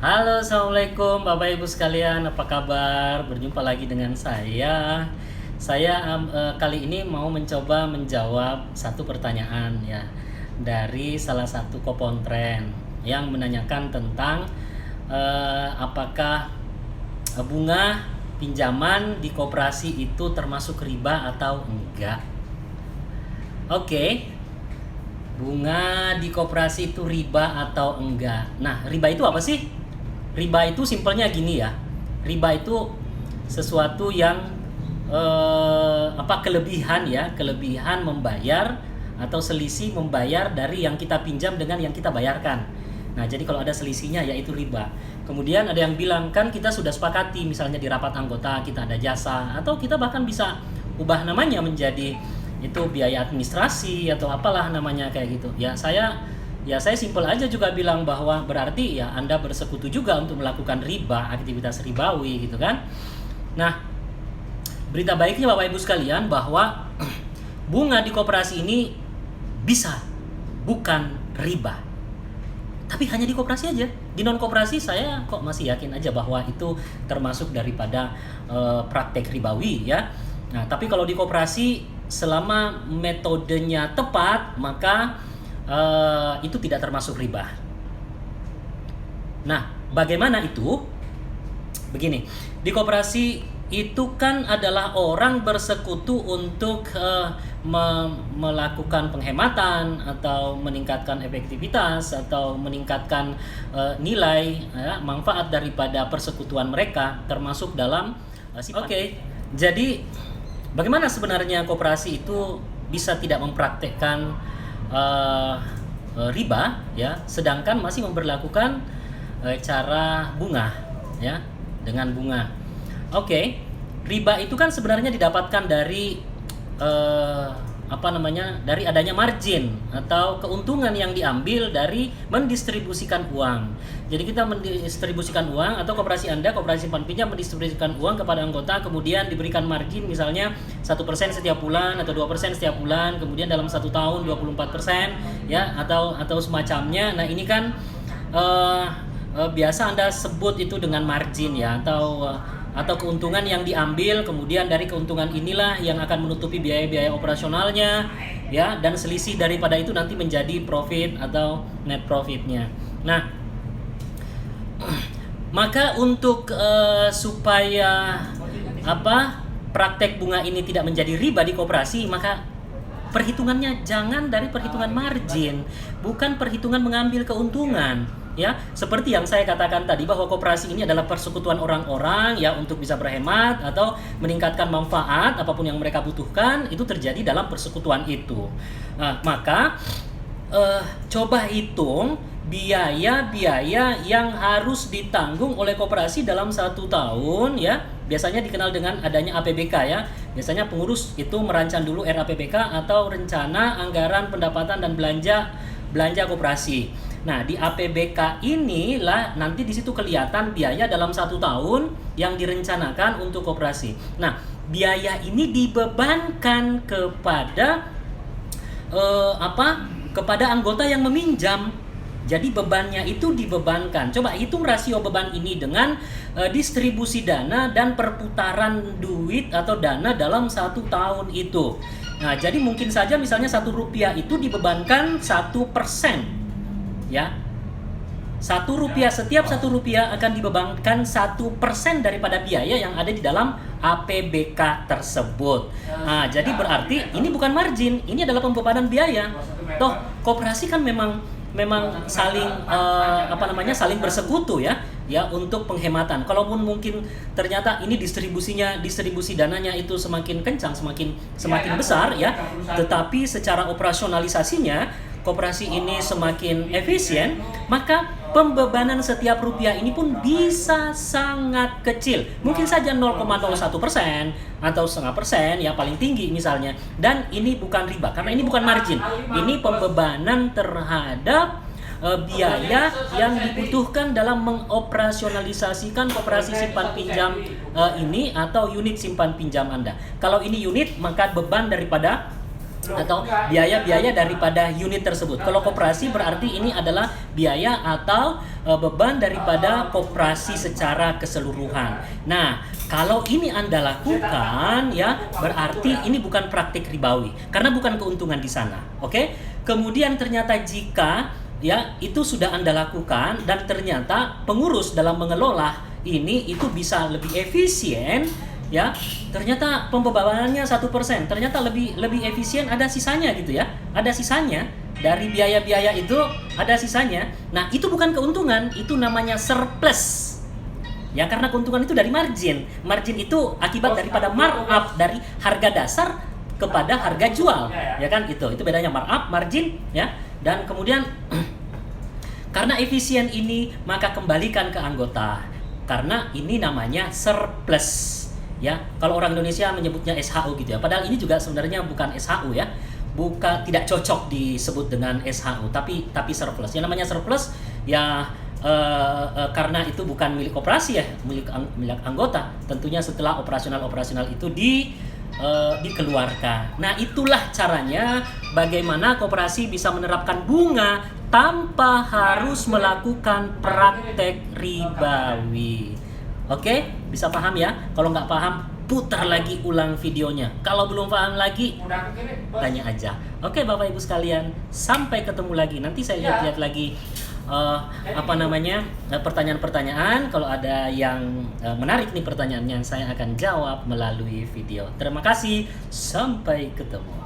Halo, assalamualaikum Bapak Ibu sekalian, apa kabar? Berjumpa lagi dengan saya. Kali ini mau mencoba menjawab satu pertanyaan ya dari salah satu kopontren yang menanyakan tentang apakah bunga pinjaman di koperasi itu termasuk riba atau enggak? Oke, bunga di koperasi itu riba atau enggak? Nah, riba itu apa sih? Riba itu simpelnya gini ya. Riba itu sesuatu yang kelebihan ya, kelebihan membayar atau selisih membayar dari yang kita pinjam dengan yang kita bayarkan. Nah, jadi kalau ada selisihnya yaitu riba. Kemudian ada yang bilang kan kita sudah sepakati misalnya di rapat anggota kita ada jasa atau kita bahkan bisa ubah namanya menjadi itu biaya administrasi atau apalah namanya kayak gitu. Ya saya simpel aja juga bilang bahwa berarti ya Anda bersekutu juga untuk melakukan riba, aktivitas ribawi gitu kan. Nah, berita baiknya Bapak Ibu sekalian bahwa bunga di koperasi ini bisa bukan riba. Tapi hanya di koperasi aja. Di non koperasi saya kok masih yakin aja bahwa itu termasuk daripada praktek ribawi ya. Nah, tapi kalau di koperasi selama metodenya tepat maka itu tidak termasuk riba. Nah, bagaimana itu? Begini, di koperasi itu kan adalah orang bersekutu untuk melakukan penghematan atau meningkatkan efektivitas atau meningkatkan nilai ya, manfaat daripada persekutuan mereka termasuk dalam sifat. Oke, jadi bagaimana sebenarnya koperasi itu bisa tidak mempraktekkan riba ya, sedangkan masih memberlakukan cara bunga ya, dengan bunga. Oke, riba itu kan sebenarnya didapatkan dari dari adanya margin atau keuntungan yang diambil dari mendistribusikan uang. Jadi kita mendistribusikan uang atau koperasi simpan pinjam mendistribusikan uang kepada anggota, kemudian diberikan margin misalnya 1% setiap bulan atau 2% setiap bulan, kemudian dalam 1 tahun 24% ya atau semacamnya. Nah, ini kan biasa Anda sebut itu dengan margin ya atau keuntungan yang diambil, kemudian dari keuntungan inilah yang akan menutupi biaya-biaya operasionalnya ya, dan selisih daripada itu nanti menjadi profit atau net profitnya. Nah, maka untuk supaya praktek bunga ini tidak menjadi riba di koperasi, maka perhitungannya jangan dari perhitungan margin, bukan perhitungan mengambil keuntungan. Ya, seperti yang saya katakan tadi bahwa koperasi ini adalah persekutuan orang-orang ya untuk bisa berhemat atau meningkatkan manfaat apapun yang mereka butuhkan, itu terjadi dalam persekutuan itu. Nah, maka coba hitung biaya-biaya yang harus ditanggung oleh koperasi dalam 1 tahun ya. Biasanya dikenal dengan adanya APBK ya. Biasanya pengurus itu merancang dulu RAPBK atau rencana anggaran pendapatan dan belanja koperasi. Nah, di APBK inilah nanti di situ kelihatan biaya dalam 1 tahun yang direncanakan untuk koperasi. Nah, biaya ini dibebankan kepada kepada anggota yang meminjam. Jadi bebannya itu dibebankan. Coba hitung rasio beban ini dengan distribusi dana dan perputaran duit atau dana dalam 1 tahun itu. Nah, jadi mungkin saja misalnya Rp1 itu dibebankan 1%. Ya, Rp1 setiap Rp1 akan dibebankan 1% daripada biaya yang ada di dalam APBK tersebut. Nah, jadi berarti ini bukan margin, ini adalah pembebanan biaya. Toh koperasi kan memang saling saling bersekutu ya untuk penghematan. Kalaupun mungkin ternyata ini distribusi dananya itu semakin kencang, semakin besar ya, tetapi secara operasionalisasinya koperasi ini semakin efisien, maka pembebanan setiap rupiah ini pun bisa sangat kecil. Mungkin saja 0,01% atau 0,5% ya paling tinggi misalnya. Dan ini bukan riba karena ini bukan margin. Ini pembebanan terhadap biaya yang dibutuhkan dalam mengoperasionalisasikan koperasi simpan pinjam ini atau unit simpan pinjam Anda. Kalau ini unit, maka beban daripada atau biaya-biaya daripada unit tersebut. Kalau koperasi berarti ini adalah biaya atau beban daripada koperasi secara keseluruhan. Nah, kalau ini Anda lakukan ya, berarti ini bukan praktik ribawi karena bukan keuntungan di sana. Oke? Kemudian ternyata jika ya itu sudah Anda lakukan dan ternyata pengurus dalam mengelola ini itu bisa lebih efisien, ya ternyata pembebanannya 1%, ternyata lebih efisien, ada sisanya gitu ya, ada sisanya dari biaya-biaya itu, ada sisanya. Nah itu bukan keuntungan, itu namanya surplus ya, karena keuntungan itu dari margin. Margin itu akibat daripada markup dari harga dasar kepada harga jual, ya kan, itu bedanya markup, margin ya. Dan kemudian karena efisien ini maka kembalikan ke anggota, karena ini namanya surplus. Ya, kalau orang Indonesia menyebutnya SHU gitu ya. Padahal ini juga sebenarnya bukan SHU ya. Tidak cocok disebut dengan SHU, tapi surplus. Yang namanya surplus ya karena itu bukan milik koperasi ya, milik anggota. Tentunya setelah operasional itu dikeluarkan. Nah, itulah caranya bagaimana koperasi bisa menerapkan bunga tanpa harus melakukan praktek ribawi. Oke, bisa paham ya? Kalau nggak paham, putar lagi ulang videonya. Kalau belum paham lagi, tanya aja. Oke, Bapak Ibu sekalian, sampai ketemu lagi. Nanti saya lihat-lihat lagi pertanyaan-pertanyaan. Kalau ada yang menarik nih pertanyaannya, saya akan jawab melalui video. Terima kasih, sampai ketemu.